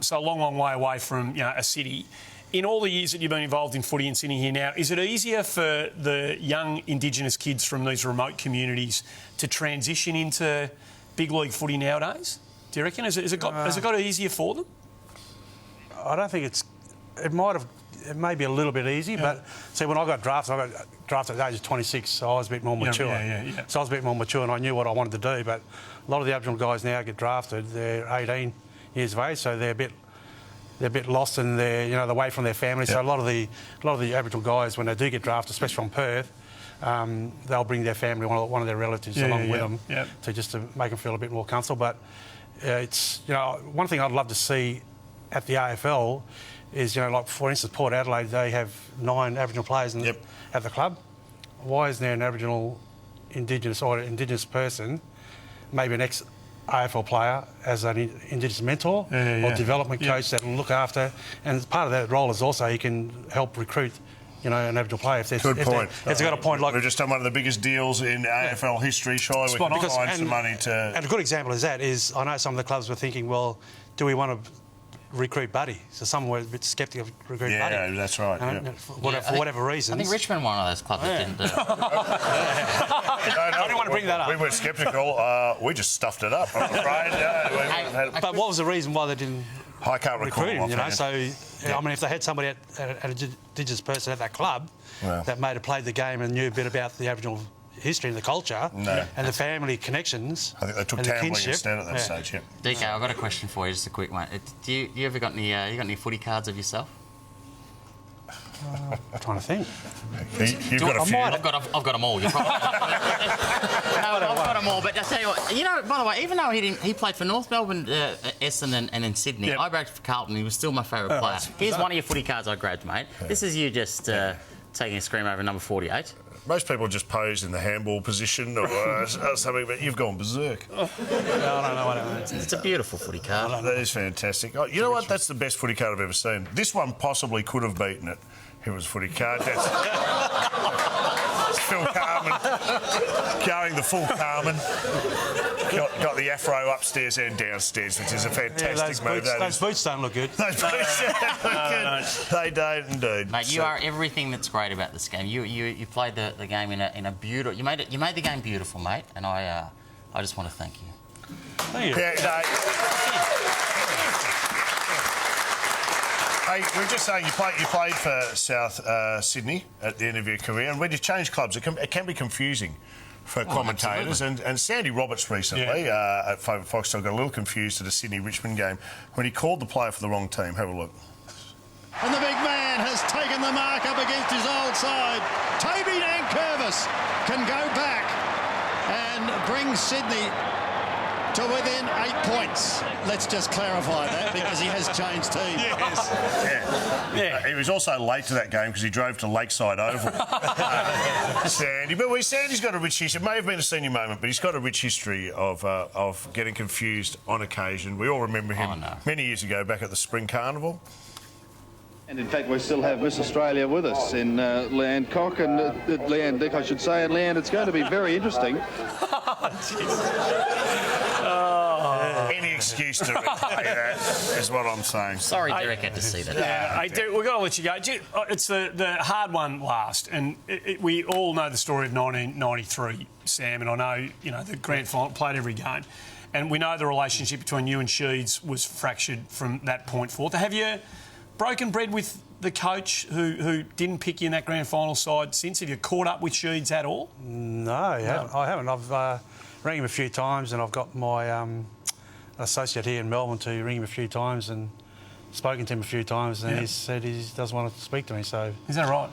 so a long way away from a city. In all the years that you've been involved in footy and sitting here now, is it easier for the young Indigenous kids from these remote communities to transition into big league footy nowadays? Do you reckon? Has it got easier for them? I don't think it may be a little bit easy, but see, when I got drafted at the age of 26, so I was a bit more mature. So I was a bit more mature and I knew what I wanted to do, but a lot of the Aboriginal guys now get drafted, they're 18 years of age, so they're a bit lost and they're away from their family. So a lot of the Aboriginal guys, when they do get drafted, especially from Perth, they'll bring their family, one of their relatives along with them to make them feel a bit more comfortable. But it's one thing I'd love to see at the AFL is like for instance Port Adelaide, they have 9 Aboriginal players at the club. Why isn't there an Aboriginal Indigenous person, maybe an ex-AFL player, as an Indigenous mentor or development coach that will look after? And part of that role is also he can help recruit an Aboriginal player. Good point. It's got a point. Like we've just done one of the biggest deals in AFL history. Surely we can find some money to. And a good example is I know some of the clubs were thinking, well, do we want to recruit Buddy? So some were a bit sceptical of recruit Buddy. Yeah, that's right. For whatever reasons. I think Richmond one of those clubs that didn't do it. I didn't want to bring that up. We weren't sceptical. We just stuffed it up, I'm afraid. But what was the reason why they didn't I can't recruit recall him? So, I mean, if they had somebody, an Indigenous person at that club that played the game and knew a bit about the Aboriginal history and the culture and the family connections. I think they took Tambling instead at that stage, DK, I've got a question for you, just a quick one. Do you ever got any footy cards of yourself? I'm trying to think. You've got a few. I've got them all. No, I've got them all. But I tell you what, by the way, even though he played for North Melbourne, Essendon, and in Sydney, I grabbed for Carlton. He was still my favourite player. Here's one of your footy cards I grabbed, mate. This is you just taking a scream over number 48. Most people just pose in the handball position or something, but you've gone berserk. I don't know what it is. It's a beautiful footy card. That is fantastic. Oh, you know what? That's the best footy card I've ever seen. This one possibly could have beaten it. It was footy card. That's Phil Carman going the full Carman. Got the afro upstairs and downstairs, which is a fantastic move. Those boots don't look good. Those boots don't look good. They don't indeed. Mate, you are everything that's great about this game. You played the game in a beautiful. You made the game beautiful, mate. And I just want to thank you. Thank you. Hey, we were just saying you played for South Sydney at the end of your career, and when you change clubs, it can be confusing for commentators. And Sandy Roberts recently at Foxtel got a little confused at a Sydney-Richmond game when he called the player for the wrong team. Have a look. And the big man has taken the mark up against his old side. Toby Nankervis can go back and bring Sydney to within 8 points. Let's just clarify that because he has changed teams. He was also late to that game because he drove to Lakeside Oval. Sandy. But Sandy's got a rich history. It may have been a senior moment, but he's got a rich history of getting confused on occasion. We all remember him many years ago back at the Spring Carnival. And in fact, we still have Miss Australia with us in Leanne Koch and Leanne Dick, I should say. And Leanne, it's going to be very interesting. Any excuse to replay that is what I'm saying. Sorry, Derek had to see that. We've got to let you go. It's the hard one last, and we all know the story of 1993, Sam, and I know the grand final played every game, and we know the relationship between you and Sheeds was fractured from that point forth. Have you broken bread with the coach who didn't pick you in that grand final side since? Have you caught up with Sheeds at all? No, I haven't. I've rang him a few times, and I've got my associate here in Melbourne to ring him a few times and spoken to him a few times, and he said he doesn't want to speak to me. So is that right?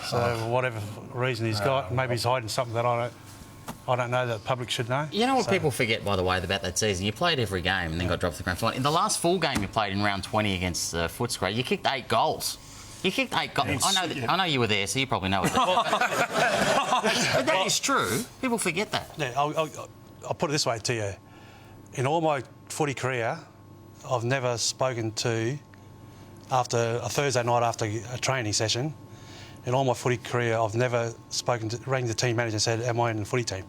So whatever reason he's got, maybe he's hiding something that I don't know that the public should know. You know what people forget, by the way, about that season? You played every game and then got dropped to the grand final. In the last full game you played in round 20 against Footscray, you kicked 8 goals. You kicked 8 goals. I know you were there, so you probably know it. But that is true. People forget that. Yeah, I'll put it this way to you. In all my footy career, I've never spoken to, after a Thursday night after a training session, in all my footy career, I've never rang the team manager and said, am I in the footy team?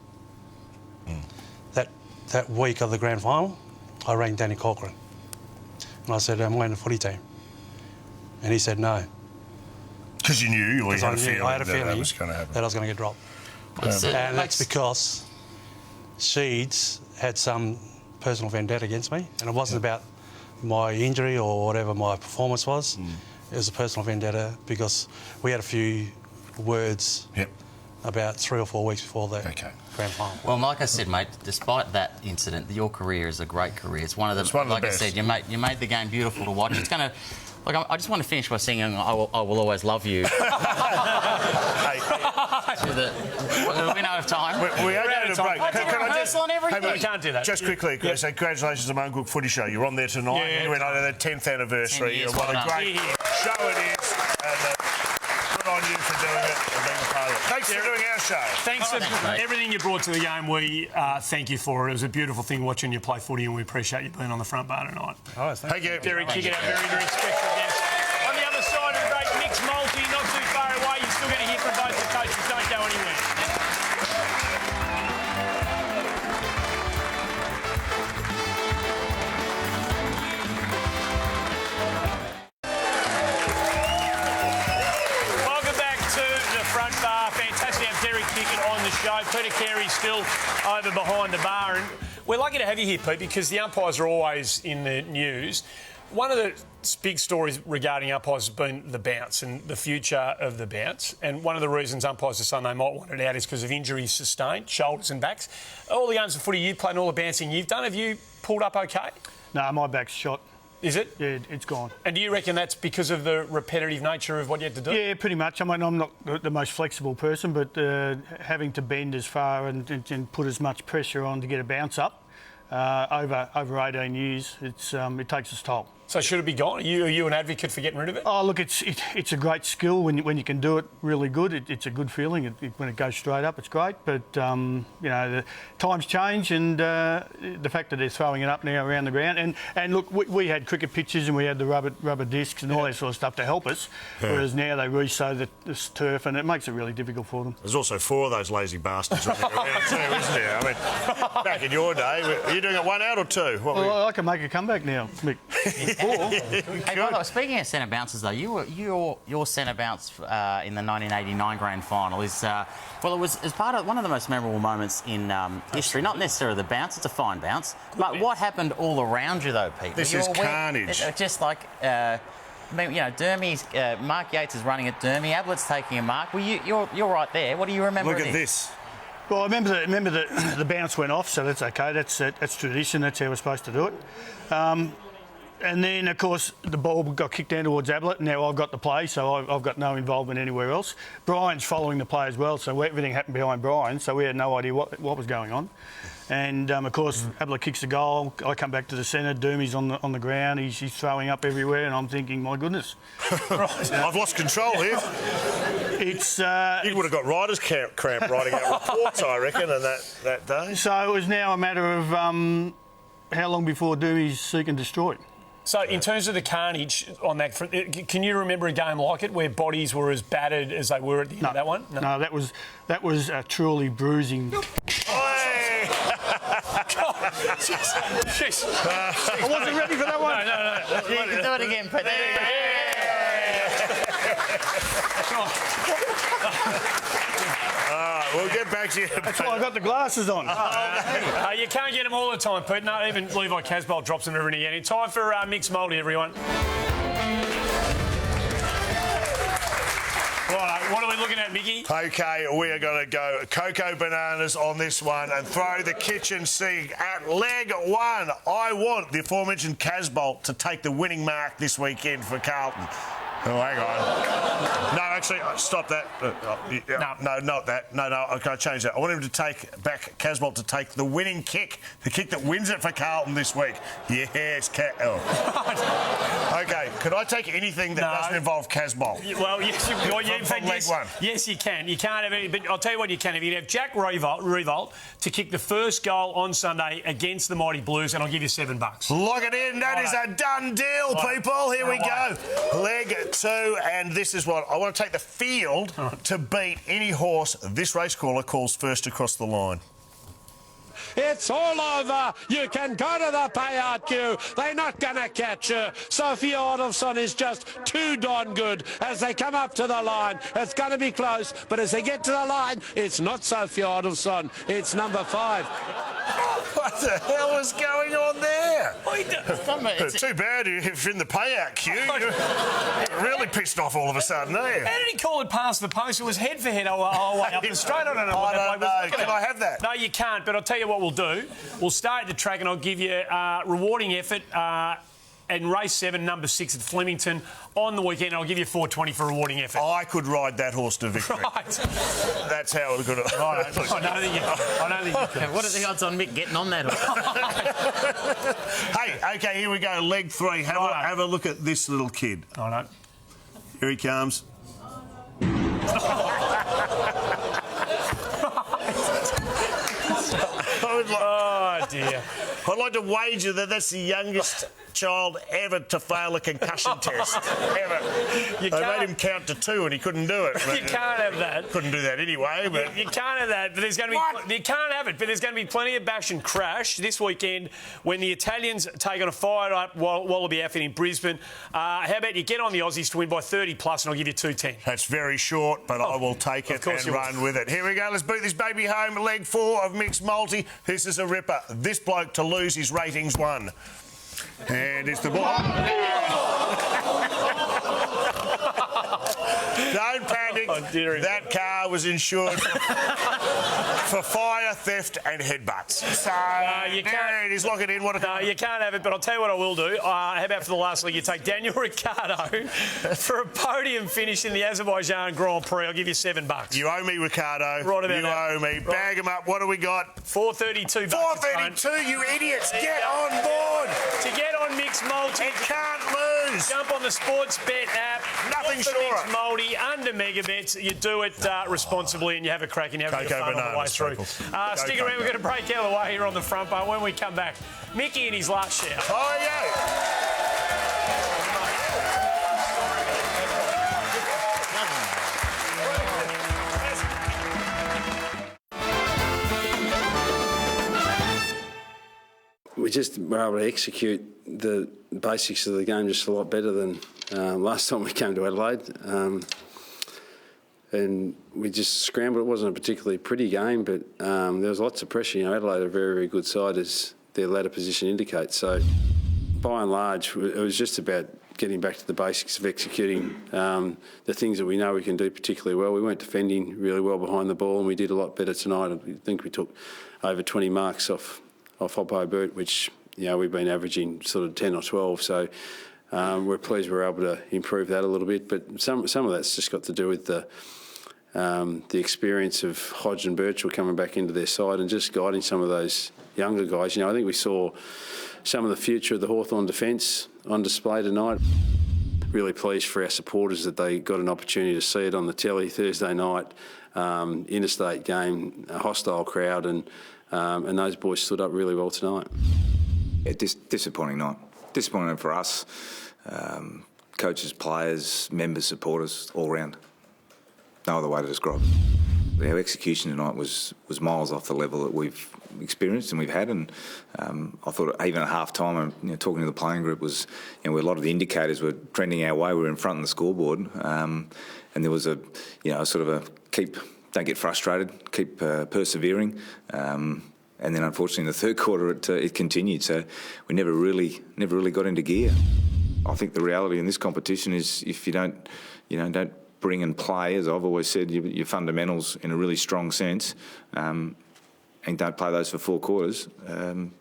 That week of the grand final, I rang Danny Corcoran. And I said, am I in the footy team? And he said no. Because you knew, or you had a feeling, I had a feeling that was going to happen. That I was going to get dropped. And that's because Sheeds had some personal vendetta against me, and it wasn't about my injury or whatever my performance was. It was a personal vendetta because we had a few words about 3 or 4 weeks before the grand final. Well, like I said, mate, despite that incident, your career is a great career. It's one of the like I said, you made the game beautiful to watch. It's going to. Like, I just want to finish by singing I will always love you. We know of time. We are going to break. We can't do that. Just quickly, can I say congratulations to Munguk Footy Show. You're on there tonight. Yeah, you went over their 10th anniversary. 10 years, what a well great show it is. And good on you for doing it and being a part of it. Thanks for doing our show. Thanks for everything you brought to the game. We thank you for it. It was a beautiful thing watching you play footy, and we appreciate you being on the front bar tonight. Thank you. Derek Kickett, our very, very special guest. On the other side of the great mixed multi, not too far away, you're still going to hear from both the coaches. Don't go anywhere. Welcome back to the front bar. Fantastic to have Derek Kickett on the show. Peter Carey's still over behind the bar. And we're lucky to have you here, Pete, because the umpires are always in the news. One of the big stories regarding umpires has been the bounce and the future of the bounce. And one of the reasons umpires are saying they might want it out is because of injuries sustained, shoulders and backs. All the games of footy you've played and all the bouncing you've done, have you pulled up okay? No, my back's shot. Is it? Yeah, it's gone. And do you reckon that's because of the repetitive nature of what you had to do? Yeah, pretty much. I mean, I'm not the most flexible person, but having to bend as far and put as much pressure on to get a bounce up over 18 years, it takes its toll. So should it be gone? Are you an advocate for getting rid of it? Oh, look, it's a great skill when you can do it really good. It's a good feeling. When it goes straight up, it's great. But, the times change, and the fact that they're throwing it up now around the ground. And look, we had cricket pitches and we had the rubber discs and all that sort of stuff to help us, whereas now they re-sow this turf, and it makes it really difficult for them. There's also 4 of those lazy bastards around too, isn't there? I mean, back in your day, are you doing it 1 out or 2? Well, I can make a comeback now, Mick. Hey, by the way, speaking of centre bounces, though, your centre bounce in the 1989 grand final is it was part of one of the most memorable moments in history. Not necessarily the bounce; it's a fine bounce. But what happened all around you, though, Pete? This is carnage. Just like. Dermy's Mark Yates is running at Dermy. Ablett's taking a mark. Well, you're right there. What do you remember? Look at this. Well, I remember that the bounce went off, so that's okay. That's tradition. That's how we're supposed to do it. And then, of course, the ball got kicked down towards Ablett. Now I've got the play, so I've got no involvement anywhere else. Brian's following the play as well, so everything happened behind Brian, so we had no idea what was going on. And, of course, Ablett kicks the goal. I come back to the centre. Doomy's on the ground. He's throwing up everywhere, and I'm thinking, my goodness. Right. I've lost control here. It's you would have got writer's cramp writing out reports, I reckon, on that day. So it was now a matter of how long before Doomy's seek and destroy. So, in terms of the carnage on that, can you remember a game like it where bodies were as battered as they were at the end of that one? No, that was a truly bruising. Jeez. I wasn't ready for that one. No. You can do it again, Pete. All right, we'll get back to you. That's why I got the glasses on. You can't get them all the time, Pete. No, even Levi Casbolt drops them every now and again. Time for mixed multi, everyone. Right, what are we looking at, Mickey? OK, we are going to go Cocoa Bananas on this one and throw the kitchen sink at leg one. I want the aforementioned Casbolt to take the winning mark this weekend for Carlton. Oh, hang on. No, actually, stop that. No, not that. No, I'm going to change that. I want him to take back Casbolt to take the winning kick, the kick that wins it for Carlton this week. Yes, OK, can I take anything that doesn't involve Casbolt? Well, yes, yes, you can. You can't have any, but I'll tell you what you can have. You can have Jack Revolt to kick the first goal on Sunday against the Mighty Blues, and I'll give you $7. Lock it in. That is a done deal, people. Here we go. Leg two, and this is what I want to take the field to beat any horse this race caller calls first across the line. It's all over. You can go to the payout queue. They're not going to catch her. Sophia Adolfsson is just too darn good as they come up to the line. It's going to be close, but as they get to the line, it's not Sophia Adolfsson. It's number 5. What the hell is going on there? Too bad if you're in the payout queue. You're really pissed off all of a sudden, are you? How did he call it past the post? It was head for head all the way up the straight. I don't know what that bloke was looking at. Can I have that? No, you can't, but I'll tell you what we'll do. We'll start at the track and I'll give you a rewarding effort in race 7, number 6 at Flemington on the weekend. I'll give you $4.20 for rewarding effort. I could ride that horse to victory. Right. That's how it could have... I don't think you can. What are the odds on Mick getting on that horse? Hey, OK, here we go. Leg 3. Have a look at this little kid. I know. Here he comes. Oh, dear. I'd like to wager that that's the youngest child ever to fail a concussion test. Ever. They made him count to 2 and he couldn't do it. You can't have that. Couldn't do that anyway. But you can't have that. But there's going to be... You can't have it, but there's going to be plenty of bash and crash this weekend when the Italians take on a fired-up Wallaby outfit in Brisbane. How about you get on the Aussies to win by 30 plus, and I'll give you $2.10. That's very short, but I will take it and run with it. Here we go. Let's boot this baby home. Leg 4 of mixed multi. This is a ripper. This bloke to lose his ratings 1. And it's the ball. Don't panic. That car was insured for fire, theft and headbutts. So you can't. It is. Lock it in. No, you can't have it, but I'll tell you what I will do. How about for the last leg, you take Daniel Ricciardo for a podium finish in the Azerbaijan Grand Prix. I'll give you $7. You owe me, Ricciardo. Right about you owe me. Right. Bag him up. What do we got? $4.32. $4.32, you idiots. Get on board. To get on Mixed Multi. It can't lose. Jump on the Sportsbet app. Nothing short. Mixed Multi under megabets. You do it responsibly and you have a crack and you have a fun on the way through. Stick around. We're going to break out of the way here on the front bar. When we come back, Mickey in his last shout. Oh, yeah. We just were able to execute the basics of the game just a lot better than last time we came to Adelaide. And we just scrambled. It wasn't a particularly pretty game, but there was lots of pressure. You know, Adelaide are a very, very good side, as their ladder position indicates. So, by and large, it was just about getting back to the basics of executing the things that we know we can do particularly well. We weren't defending really well behind the ball, and we did a lot better tonight. I think we took over 20 marks off Hoppo Boot, which we've been averaging sort of 10 or 12. So we're pleased we were able to improve that a little bit. But some of that's just got to do with the experience of Hodge and Birchall coming back into their side and just guiding some of those younger guys. I think we saw some of the future of the Hawthorn defence on display tonight. Really pleased for our supporters that they got an opportunity to see it on the telly Thursday night, interstate game, a hostile crowd, and those boys stood up really well tonight. Disappointing night. Disappointing for us, coaches, players, members, supporters, all round. No other way to describe it. Our execution tonight was miles off the level that we've experienced and we've had, and I thought even at half time, talking to the playing group, was where a lot of the indicators were trending our way. We were in front of the scoreboard, and there was a sort of a don't get frustrated, keep persevering, and then unfortunately in the third quarter it continued. So we never really got into gear. I think the reality in this competition is if you don't bring and play, as I've always said, your fundamentals in a really strong sense, and don't play those for 4 quarters, you're going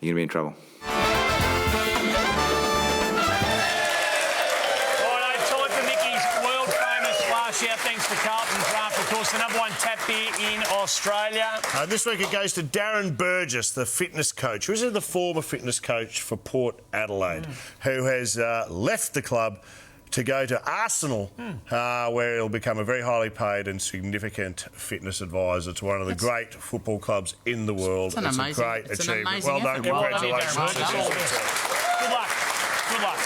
to be in trouble. Time for Mickey's world-famous last year. Thanks to Carlton's draft, of course, the #1 tap beer in Australia. This week it goes to Darren Burgess, the fitness coach, who is the former fitness coach for Port Adelaide, who has left the club to go to Arsenal, where he'll become a very highly paid and significant fitness advisor to one of the great football clubs in the world. It's a great achievement. Well done, congratulations. Good luck. Good luck.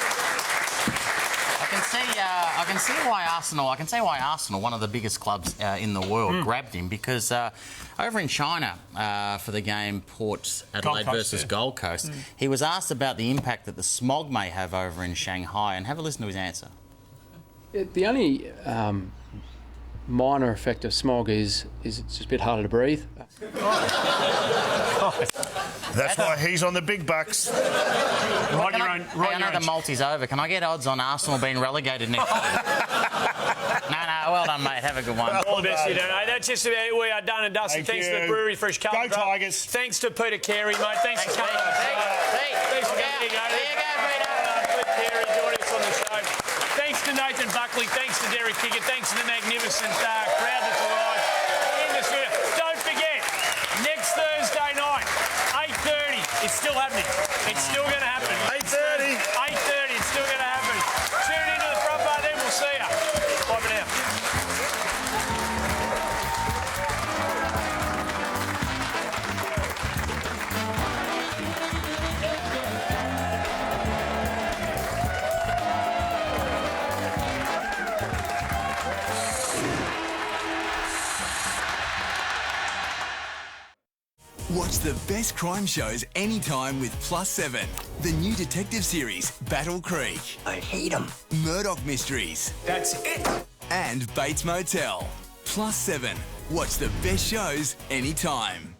I can see why Arsenal, one of the biggest clubs in the world, grabbed him, because over in China for the game Port Adelaide versus Gold Coast, he was asked about the impact that the smog may have over in Shanghai, and have a listen to his answer. The only minor effect of smog is it's just a bit harder to breathe. That's why he's on the big bucks. I know the multi's over. Can I get odds on Arsenal being relegated next year? No, well done, mate. Have a good one. All the best, you know. That's just about it. We are done and dusted. Thanks to the Brewery Fresh Carlton. Go Tigers. Thanks to Peter Carey, mate. Thanks for coming. Thanks for coming. There you go, Peter. Peter Carey joining us on the show. Thanks to Nathan Buckley. Thanks to Derek Kickett. Thanks to the magnificent crowd that's arrived in the studio. Don't forget, next Thursday night, 8:30. It's still happening. It's still going to happen. 8:30. 8:30. It's still going to happen. Tune into the front bar, then we'll see you. Bye for now. Watch the best crime shows anytime with Plus 7. The new detective series, Battle Creek. I hate them. Murdoch Mysteries. That's it. And Bates Motel. Plus 7. Watch the best shows anytime.